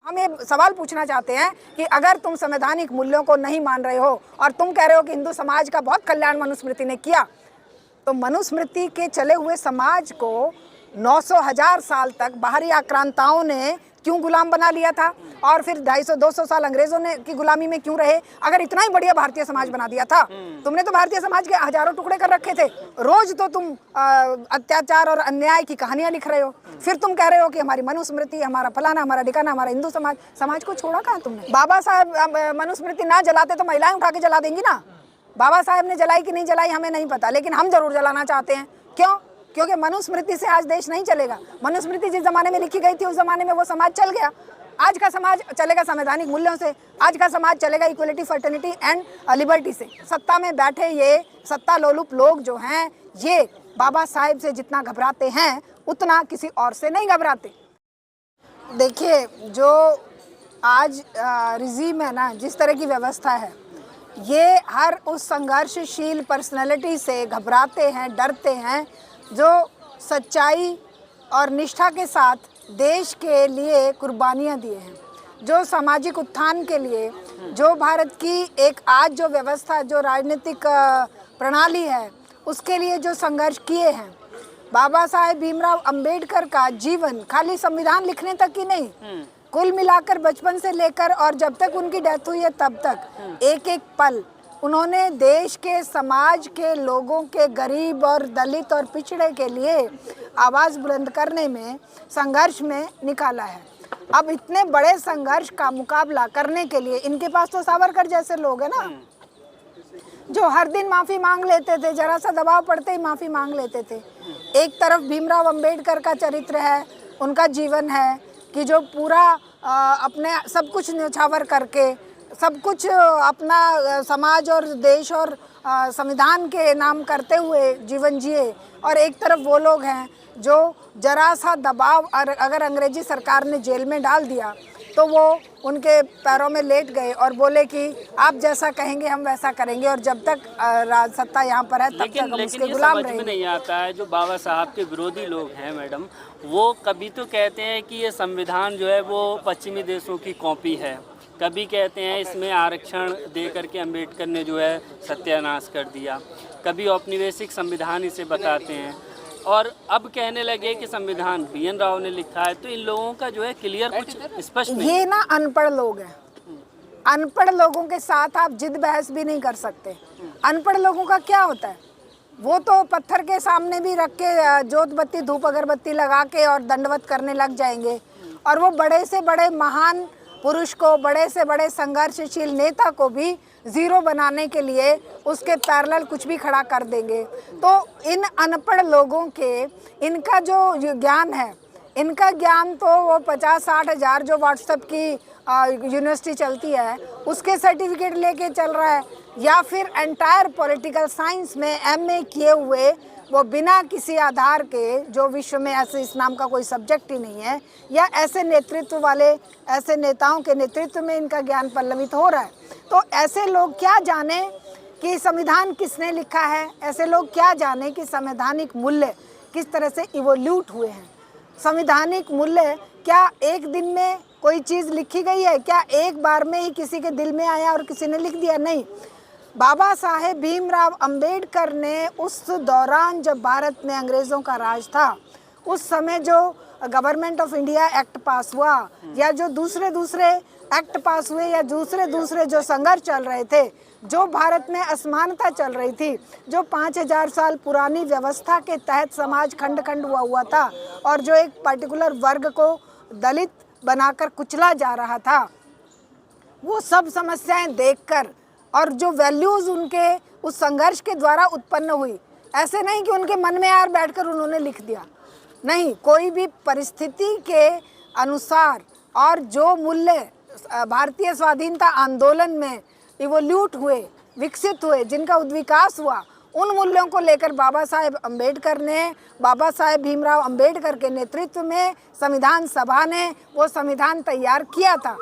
हम ये सवाल पूछना चाहते हैं कि अगर तुम संवैधानिक मूल्यों को नहीं मान रहे हो और तुम कह रहे हो कि हिंदू समाज का बहुत कल्याण मनुस्मृति ने किया, तो मनुस्मृति के चले हुए समाज को 900,000 साल तक बाहरी आक्रांताओं ने क्यों गुलाम बना लिया था और फिर 250-200 साल अंग्रेजों ने की गुलामी में क्यों रहे? अगर इतना ही बढ़िया भारतीय समाज बना दिया था, तुमने तो भारतीय समाज के हजारों टुकड़े कर रखे थे। रोज तो तुम अत्याचार और अन्याय की कहानियां लिख रहे हो, फिर तुम कह रहे हो कि हमारी मनुस्मृति, हमारा फलाना, हमारा ठिकाना, हमारा हिंदू समाज को छोड़ा कहाँ तुमने? बाबा साहब मनुस्मृति ना जलाते तो महिलाएं उठा के जला देंगी ना। बाबा साहब ने जलाई कि नहीं जलाई हमें नहीं पता, लेकिन हम जरूर जलाना चाहते हैं। क्यों? क्योंकि मनुस्मृति से आज देश नहीं चलेगा। मनुस्मृति जिस जमाने में लिखी गई थी उस जमाने में वो समाज चल गया। आज का समाज चलेगा संवैधानिक मूल्यों से, आज का समाज चलेगा इक्वलिटी, फर्टर्निटी एंड लिबर्टी से। सत्ता में बैठे ये सत्ता लोलुप लोग जो हैं, ये बाबा साहेब से जितना घबराते हैं उतना किसी और से नहीं घबराते। देखिए, जो आज रिजीम है ना, जिस तरह की व्यवस्था है, ये हर उस संघर्षशील पर्सनैलिटी से घबराते हैं, डरते हैं जो सच्चाई और निष्ठा के साथ देश के लिए कुर्बानियाँ दिए हैं, जो सामाजिक उत्थान के लिए, जो भारत की एक आज जो व्यवस्था, जो राजनीतिक प्रणाली है, उसके लिए जो संघर्ष किए हैं। बाबा साहेब भीमराव अंबेडकर का जीवन खाली संविधान लिखने तक ही नहीं, कुल मिलाकर बचपन से लेकर और जब तक उनकी डेथ हुई है तब तक एक एक पल उन्होंने देश के, समाज के लोगों के, गरीब और दलित और पिछड़े के लिए आवाज़ बुलंद करने में, संघर्ष में निकाला है। अब इतने बड़े संघर्ष का मुकाबला करने के लिए इनके पास तो सावरकर जैसे लोग हैं ना, जो हर दिन माफ़ी मांग लेते थे, जरा सा दबाव पड़ते ही माफ़ी मांग लेते थे। एक तरफ भीमराव अंबेडकर का चरित्र है, उनका जीवन है कि जो पूरा अपने सब कुछ न्यौछावर करके, सब कुछ अपना समाज और देश और संविधान के नाम करते हुए जीवन जिए, और एक तरफ वो लोग हैं जो जरा सा दबाव और अगर अंग्रेजी सरकार ने जेल में डाल दिया तो वो उनके पैरों में लेट गए और बोले कि आप जैसा कहेंगे हम वैसा करेंगे, और जब तक राज सत्ता यहाँ पर है तब तक हम उसके गुलाम रहेंगे। लेकिन नहीं आता है, जो बाबा साहब के विरोधी लोग हैं मैडम, वो कभी तो कहते हैं कि ये संविधान जो है वो पश्चिमी देशों की कॉपी है, कभी कहते हैं इसमें आरक्षण दे करके अम्बेडकर ने जो है सत्यानाश कर दिया, कभी औपनिवेशिक संविधान इसे बताते हैं, और अब कहने लगे कि संविधान BN राव ने लिखा है। तो इन लोगों का जो है क्लियर कुछ स्पष्ट नहीं। ये ना अनपढ़ लोग हैं, अनपढ़ लोगों के साथ आप जिद बहस भी नहीं कर सकते। अनपढ़ लोगों का क्या होता है, वो तो पत्थर के सामने भी रख के जोत बत्ती धूप अगरबत्ती लगा के और दंडवत करने लग जाएंगे, और वो बड़े से बड़े महान पुरुष को, बड़े से बड़े संघर्षशील नेता को भी ज़ीरो बनाने के लिए उसके पैरेलल कुछ भी खड़ा कर देंगे। तो इन अनपढ़ लोगों के, इनका जो ज्ञान है, इनका ज्ञान तो वो 50-60 हज़ार जो व्हाट्सएप की यूनिवर्सिटी चलती है उसके सर्टिफिकेट लेके चल रहा है, या फिर एंटायर पॉलिटिकल साइंस में MA किए हुए वो बिना किसी आधार के, जो विश्व में ऐसे इस नाम का कोई सब्जेक्ट ही नहीं है, या ऐसे नेतृत्व वाले, ऐसे नेताओं के नेतृत्व में इनका ज्ञान पल्लवित हो रहा है। तो ऐसे लोग क्या जाने कि संविधान किसने लिखा है, ऐसे लोग क्या जाने कि संवैधानिक मूल्य किस तरह से इवोल्यूट हुए हैं। संवैधानिक मूल्य क्या एक दिन में कोई चीज़ लिखी गई है, क्या एक बार में ही किसी के दिल में आया और किसी ने लिख दिया? नहीं। बाबा साहेब भीमराव अंबेडकर ने उस दौरान जब भारत में अंग्रेज़ों का राज था, उस समय जो गवर्नमेंट ऑफ इंडिया एक्ट पास हुआ, या जो दूसरे एक्ट पास हुए, या दूसरे जो संघर्ष चल रहे थे, जो भारत में असमानता चल रही थी, जो 5000 साल पुरानी व्यवस्था के तहत समाज खंड खंड हुआ था, और जो एक पर्टिकुलर वर्ग को दलित बनाकर कुचला जा रहा था, वो सब समस्याएं देखकर, और जो वैल्यूज़ उनके उस संघर्ष के द्वारा उत्पन्न हुई, ऐसे नहीं कि उनके मन में यार बैठकर उन्होंने लिख दिया, नहीं, कोई भी परिस्थिति के अनुसार, और जो मूल्य भारतीय स्वाधीनता आंदोलन में इवोल्यूट हुए, विकसित हुए, जिनका उद्विकास हुआ, उन मूल्यों को लेकर बाबा साहेब अम्बेडकर ने, बाबा साहेब भीमराव अम्बेडकर के नेतृत्व में संविधान सभा ने वो संविधान तैयार किया था।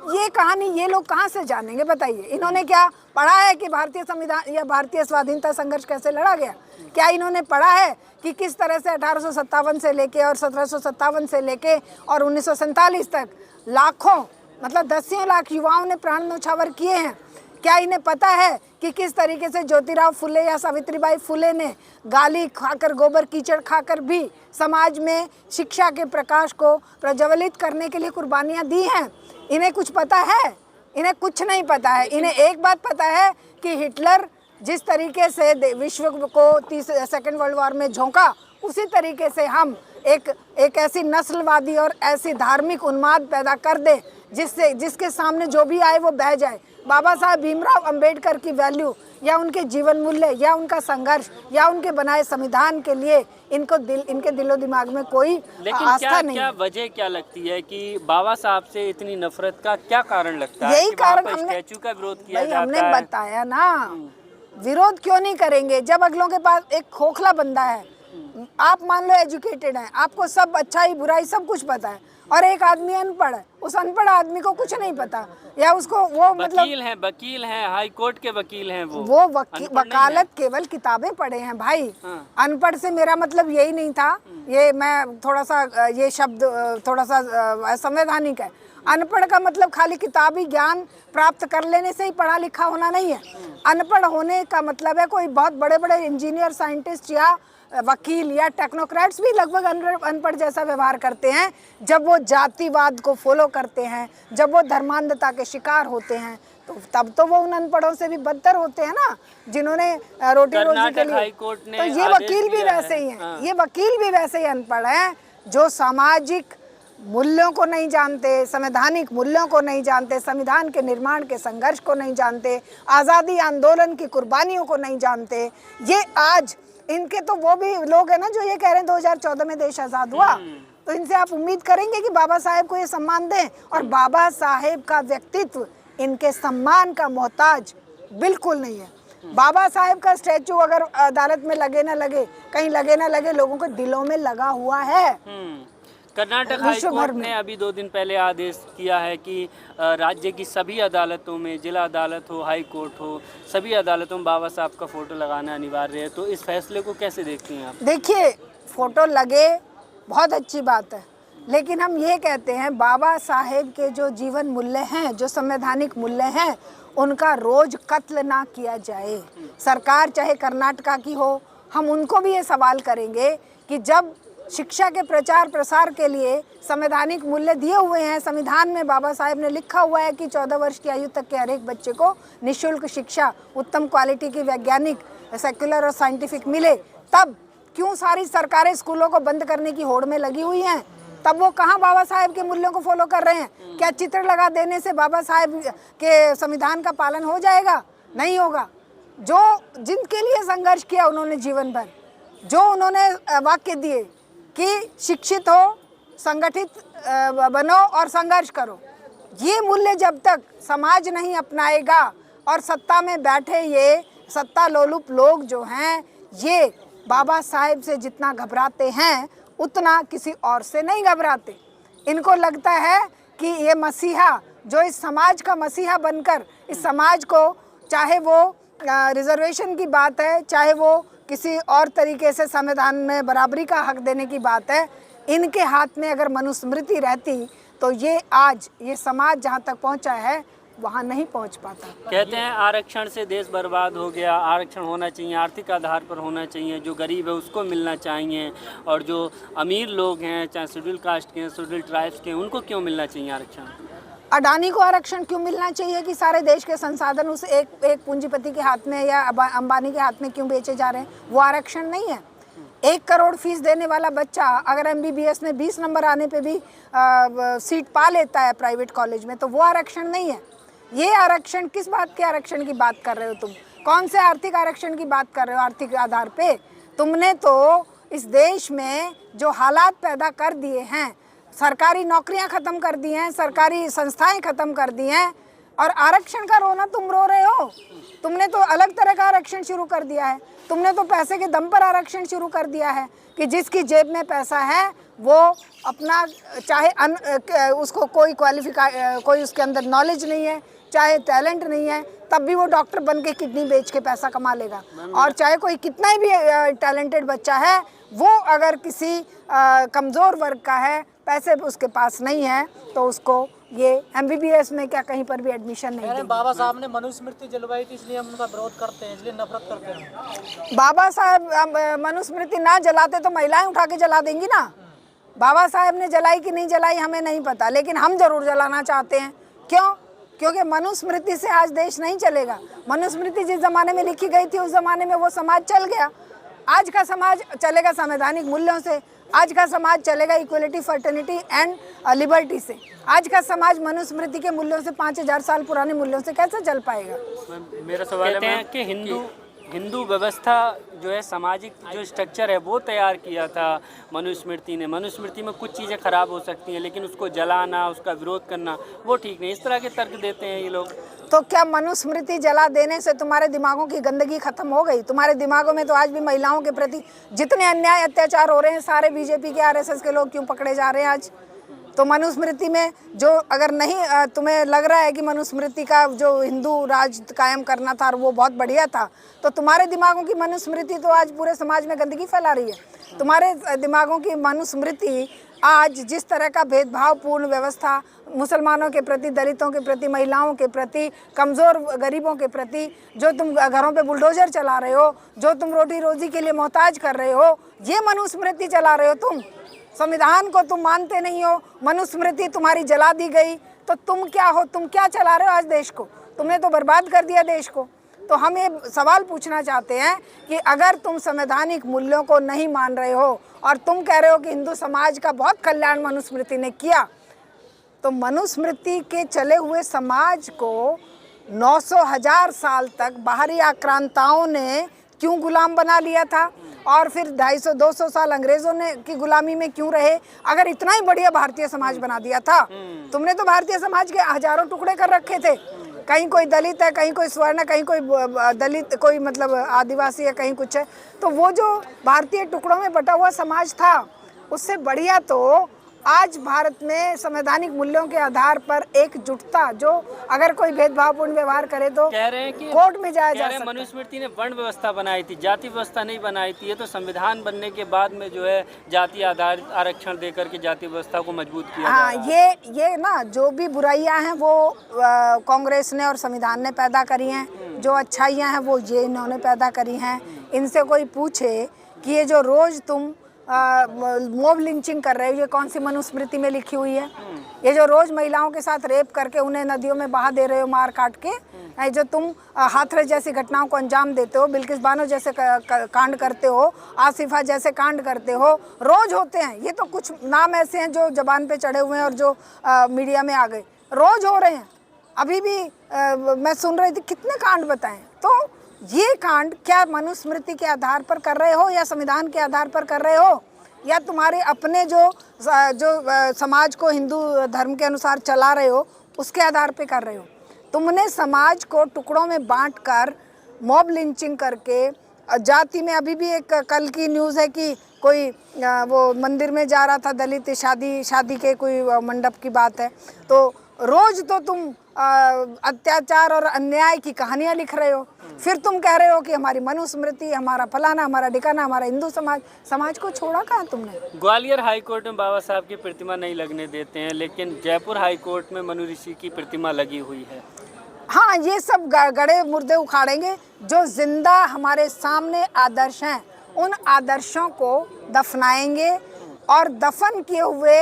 ये कहानी ये लोग कहाँ से जानेंगे बताइए? इन्होंने क्या पढ़ा है कि भारतीय संविधान या भारतीय स्वाधीनता संघर्ष कैसे लड़ा गया? क्या इन्होंने पढ़ा है कि किस तरह से 1857 से लेके और 1757 से लेके और 1947 तक लाखों मतलब दसियों लाख युवाओं ने प्राण न्यौछावर किए हैं। क्या इन्हें पता है कि किस तरीके से ज्योतिराव फुले या सावित्रीबाई फुले ने गाली खाकर, गोबर कीचड़ खाकर भी समाज में शिक्षा के प्रकाश को प्रज्वलित करने के लिए कुर्बानियां दी हैं? इन्हें कुछ पता है? इन्हें कुछ नहीं पता है। इन्हें एक बात पता है कि हिटलर जिस तरीके से विश्व को सेकेंड वर्ल्ड वॉर में झोंका, उसी तरीके से हम एक ऐसी नस्लवादी और ऐसी धार्मिक उन्माद पैदा कर दे जिसके सामने जो भी आए वो बह जाए। बाबा साहब भीमराव अंबेडकर की वैल्यू या उनके जीवन मूल्य या उनका संघर्ष या उनके बनाए संविधान के लिए इनके दिलो दिमाग में कोई आस्था नहीं। क्या वजह क्या लगती है कि बाबा साहब से इतनी नफरत का क्या कारण लगता है? यही कारण स्टैचू का विरोध किया जाता है। हमने बताया ना, विरोध क्यों नहीं करेंगे जब अगलों के पास एक खोखला बंदा है। आप मान लो एजुकेटेड हैं, आपको सब अच्छाई बुराई सब कुछ पता है, और एक आदमी अनपढ़ है, उस अनपढ़ आदमी को कुछ नहीं पता, या उसको वो मतलब वकील हैं, हाई कोर्ट के वकील हैं, वो वकालत केवल किताबें पढ़े हैं भाई। अनपढ़ से मेरा मतलब यही नहीं था, ये मैं थोड़ा सा ये शब्द थोड़ा सा असंवैधानिक है। अनपढ़ का मतलब खाली किताबी ज्ञान प्राप्त कर लेने से ही पढ़ा लिखा होना नहीं है। अनपढ़ होने का मतलब है कोई बहुत बड़े बड़े इंजीनियर, साइंटिस्ट या वकील या टेक्नोक्रेट्स भी लगभग अनपढ़ जैसा व्यवहार करते हैं जब वो जातिवाद को फॉलो करते हैं, जब वो धर्मांधता के शिकार होते हैं, तो तब तो वो उन अनपढ़ों से भी बदतर होते हैं ना, जिन्होंने रोटी रोजी के लिए। तो ये वकील भी वैसे ही हैं, ये वकील भी वैसे ही अनपढ़ हैं जो सामाजिक मूल्यों को नहीं जानते, संवैधानिक मूल्यों को नहीं जानते, संविधान के निर्माण के संघर्ष को नहीं जानते, आज़ादी आंदोलन की कुर्बानियों को नहीं जानते। ये आज इनके तो वो भी लोग हैं ना जो ये कह रहे हैं 2014 में देश आज़ाद हुआ, तो इनसे आप उम्मीद करेंगे कि बाबा साहेब को ये सम्मान दें? और बाबा साहेब का व्यक्तित्व इनके सम्मान का मोहताज बिल्कुल नहीं है। बाबा साहेब का स्टैचू अगर अदालत में लगे ना लगे, कहीं लगे ना लगे, लोगों के दिलों में लगा हुआ है। कर्नाटक हाई कोर्ट ने अभी 2 दिन पहले आदेश किया है कि राज्य की सभी अदालतों में, जिला अदालत हो, हाई कोर्ट हो, सभी अदालतों में बाबा साहब का फोटो लगाना अनिवार्य है। तो इस फैसले को कैसे देखती हैं आप? देखिए, फोटो लगे बहुत अच्छी बात है, लेकिन हम ये कहते हैं बाबा साहेब के जो जीवन मूल्य हैं, जो संवैधानिक मूल्य हैं, उनका रोज कत्ल ना किया जाए। सरकार चाहे कर्नाटका की हो, हम उनको भी ये सवाल करेंगे कि जब शिक्षा के प्रचार प्रसार के लिए संवैधानिक मूल्य दिए हुए हैं, संविधान में बाबा साहेब ने लिखा हुआ है कि 14 वर्ष की आयु तक के हर एक बच्चे को निःशुल्क शिक्षा, उत्तम क्वालिटी की वैज्ञानिक, सेक्युलर और साइंटिफिक मिले, तब क्यों सारी सरकारें स्कूलों को बंद करने की होड़ में लगी हुई हैं? तब वो कहाँ बाबा साहेब के मूल्यों को फॉलो कर रहे हैं? क्या चित्र लगा देने से बाबा साहेब के संविधान का पालन हो जाएगा? नहीं होगा। जो जिनके लिए संघर्ष किया उन्होंने जीवन भर, जो उन्होंने वाक्य दिए कि शिक्षित हो, संगठित बनो और संघर्ष करो, ये मूल्य जब तक समाज नहीं अपनाएगा और सत्ता में बैठे ये सत्ता लोलुप लोग जो हैं, ये बाबा साहेब से जितना घबराते हैं उतना किसी और से नहीं घबराते। इनको लगता है कि ये मसीहा जो इस समाज का मसीहा बनकर इस समाज को, चाहे वो रिजर्वेशन की बात है, चाहे वो किसी और तरीके से संविधान में बराबरी का हक देने की बात है, इनके हाथ में अगर मनुस्मृति रहती तो ये आज ये समाज जहाँ तक पहुँचा है वहाँ नहीं पहुँच पाता। कहते हैं आरक्षण से देश बर्बाद हो गया, आरक्षण होना चाहिए, आर्थिक आधार पर होना चाहिए, जो गरीब है उसको मिलना चाहिए, और जो अमीर लोग हैं, चाहे शेड्यूल कास्ट के हैं, शेड्यूल ट्राइब्स के हैं, उनको क्यों मिलना चाहिए आरक्षण? अडानी को आरक्षण क्यों मिलना चाहिए कि सारे देश के संसाधन उस एक पूंजीपति के हाथ में या अंबानी के हाथ में क्यों बेचे जा रहे हैं? वो आरक्षण नहीं है। 1 करोड़ फीस देने वाला बच्चा अगर MBBS में 20 नंबर आने पे भी सीट पा लेता है प्राइवेट कॉलेज में, तो वो आरक्षण नहीं है। ये आरक्षण किस बात के आरक्षण की बात कर रहे हो तुम? कौन से आर्थिक आरक्षण की बात कर रहे हो? आर्थिक आधार पे तुमने तो इस देश में जो हालात पैदा कर दिए हैं, सरकारी नौकरियां ख़त्म कर दी हैं, सरकारी संस्थाएं ख़त्म कर दी हैं, और आरक्षण का रोना तुम रो रहे हो। तुमने तो अलग तरह का आरक्षण शुरू कर दिया है। तुमने तो पैसे के दम पर आरक्षण शुरू कर दिया है कि जिसकी जेब में पैसा है वो अपना, चाहे उसको कोई उसके अंदर नॉलेज नहीं है, चाहे टैलेंट नहीं है, तब भी वो डॉक्टर बन के किडनी बेच के पैसा कमा लेगा। और चाहे कोई कितना भी टैलेंटेड बच्चा है, वो अगर किसी कमज़ोर वर्ग का है, पैसे उसके पास नहीं है, तो उसको ये MBBS में क्या कहीं पर भी एडमिशन नहीं देंगे। बाबा साहब ने मनुस्मृति जलवाई थी, इसलिए हम उनका विरोध करते हैं, इसलिए नफरत करते हैं। बाबा साहब मनुस्मृति ना जलाते तो महिलाएं उठा के जला देंगी ना। बाबा साहब ने जलाई कि नहीं जलाई हमें नहीं पता, लेकिन हम जरूर जलाना चाहते हैं। क्यों? क्योंकि मनुस्मृति से आज देश नहीं चलेगा। मनुस्मृति जिस ज़माने में लिखी गई थी उस ज़माने में वो समाज चल गया। आज का समाज चलेगा संवैधानिक मूल्यों से, आज का समाज चलेगा इक्वलिटी, फर्टर्निटी एंड लिबर्टी से। आज का समाज मनुस्मृति के मूल्यों से, 5000 साल पुराने मूल्यों से कैसे चल पाएगा? मेरा सवाल है कि हिंदू व्यवस्था जो है, सामाजिक जो स्ट्रक्चर है वो तैयार किया था मनुस्मृति ने। मनुस्मृति में कुछ चीज़ें खराब हो सकती हैं, लेकिन उसको जलाना, उसका विरोध करना वो ठीक नहीं। इस तरह के तर्क देते हैं ये लोग। तो क्या मनुस्मृति जला देने से तुम्हारे दिमागों की गंदगी खत्म हो गई? तुम्हारे दिमागों में तो आज भी महिलाओं के प्रति जितने अन्याय अत्याचार हो रहे हैं, सारे बीजेपी के RSS के लोग क्यों पकड़े जा रहे हैं आज? तो मनुस्मृति में जो अगर नहीं तुम्हें लग रहा है कि मनुस्मृति का जो हिंदू राज कायम करना था वो बहुत बढ़िया था, तो तुम्हारे दिमागों की मनुस्मृति तो आज पूरे समाज में गंदगी फैला रही है। तुम्हारे दिमागों की मनुस्मृति आज जिस तरह का भेदभावपूर्ण व्यवस्था मुसलमानों के प्रति, दलितों के प्रति, महिलाओं के प्रति, कमज़ोर गरीबों के प्रति, जो तुम घरों पे बुलडोजर चला रहे हो, जो तुम रोटी रोजी के लिए मोहताज कर रहे हो, ये मनुस्मृति चला रहे हो तुम। संविधान को तुम मानते नहीं हो, मनुस्मृति तुम्हारी जला दी गई, तो तुम क्या हो? तुम क्या चला रहे हो आज देश को? तुमने तो बर्बाद कर दिया देश को। तो हम ये सवाल पूछना चाहते हैं कि अगर तुम संवैधानिक मूल्यों को नहीं मान रहे हो और तुम कह रहे हो कि हिंदू समाज का बहुत कल्याण मनुस्मृति ने किया, तो मनुस्मृति के चले हुए समाज को 900,000 साल तक बाहरी आक्रांताओं ने क्यों गुलाम बना लिया था, और फिर 250-200 साल अंग्रेजों ने की गुलामी में क्यों रहे? अगर इतना ही बढ़िया भारतीय समाज बना दिया था, तुमने तो भारतीय समाज के हजारों टुकड़े कर रखे थे। कहीं कोई दलित है, कहीं कोई स्वर्ण है, कहीं कोई दलित, कोई मतलब आदिवासी है, कहीं कुछ है। तो वो जो भारतीय टुकड़ों में बटा हुआ समाज था, उससे बढ़िया तो आज भारत में संवैधानिक मूल्यों के आधार पर एकजुटता, जो अगर कोई भेदभावपूर्ण व्यवहार करे तो कह रहे हैं कि कोर्ट में जाया जा सकता है। मनुस्मृति ने वर्ण व्यवस्था बनाई थी, जाति व्यवस्था नहीं बनाई थी। ये तो संविधान बनने के बाद में जो है जाति आधार आरक्षण देकर के जाति व्यवस्था को मजबूत किया। हाँ, ये ना जो भी बुराइयां हैं वो कांग्रेस ने और संविधान ने पैदा करी हैं, जो अच्छाइयां हैं वो ये इन्होंने पैदा करी हैं। इनसे कोई पूछे कि ये जो रोज तुम मॉब लिंचिंग कर रहे हो, ये कौन सी मनुस्मृति में लिखी हुई है? ये जो रोज महिलाओं के साथ रेप करके उन्हें नदियों में बहा दे रहे हो मार काट के, जो तुम हाथरस जैसी घटनाओं को अंजाम देते हो, बिल्किस बानो जैसे कांड करते हो, आसिफा जैसे कांड करते हो, रोज होते हैं। ये तो कुछ नाम ऐसे हैं जो जबान पे चढ़े हुए हैं और जो मीडिया में आ गए, रोज हो रहे हैं। अभी भी मैं सुन रही थी, कितने कांड बताएं। तो ये कांड क्या मनुस्मृति के आधार पर कर रहे हो या संविधान के आधार पर कर रहे हो, या तुम्हारे अपने जो समाज को हिंदू धर्म के अनुसार चला रहे हो उसके आधार पे कर रहे हो? तुमने समाज को टुकड़ों में बांटकर मॉब लिंचिंग करके, जाति में अभी भी एक कल की न्यूज़ है कि कोई वो मंदिर में जा रहा था दलित, शादी के कोई मंडप की बात है। तो रोज तो तुम अत्याचार और अन्याय की कहानियां लिख रहे हो, फिर तुम कह रहे हो कि हमारी मनुस्मृति, हमारा फलाना, हमारा ठिकाना, हमारा हिंदू समाज को छोड़ा कहाँ तुमने? ग्वालियर हाई कोर्ट में बाबा साहब की प्रतिमा नहीं लगने देते हैं, लेकिन जयपुर हाई कोर्ट में मनु ऋषि की प्रतिमा लगी हुई है। हाँ, ये सब गड़े मुर्दे उखाड़ेंगे। जो जिंदा हमारे सामने आदर्श हैं, उन आदर्शों को दफनाएंगे, और दफन किए हुए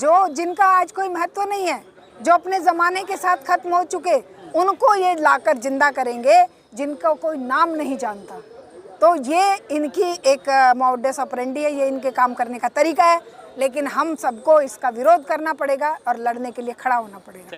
जिनका आज कोई महत्व नहीं है, जो अपने ज़माने के साथ खत्म हो चुके, उनको ये लाकर जिंदा करेंगे जिनका कोई नाम नहीं जानता। तो ये इनकी एक मॉडस ऑपरेंडी है, ये इनके काम करने का तरीका है। लेकिन हम सबको इसका विरोध करना पड़ेगा और लड़ने के लिए खड़ा होना पड़ेगा।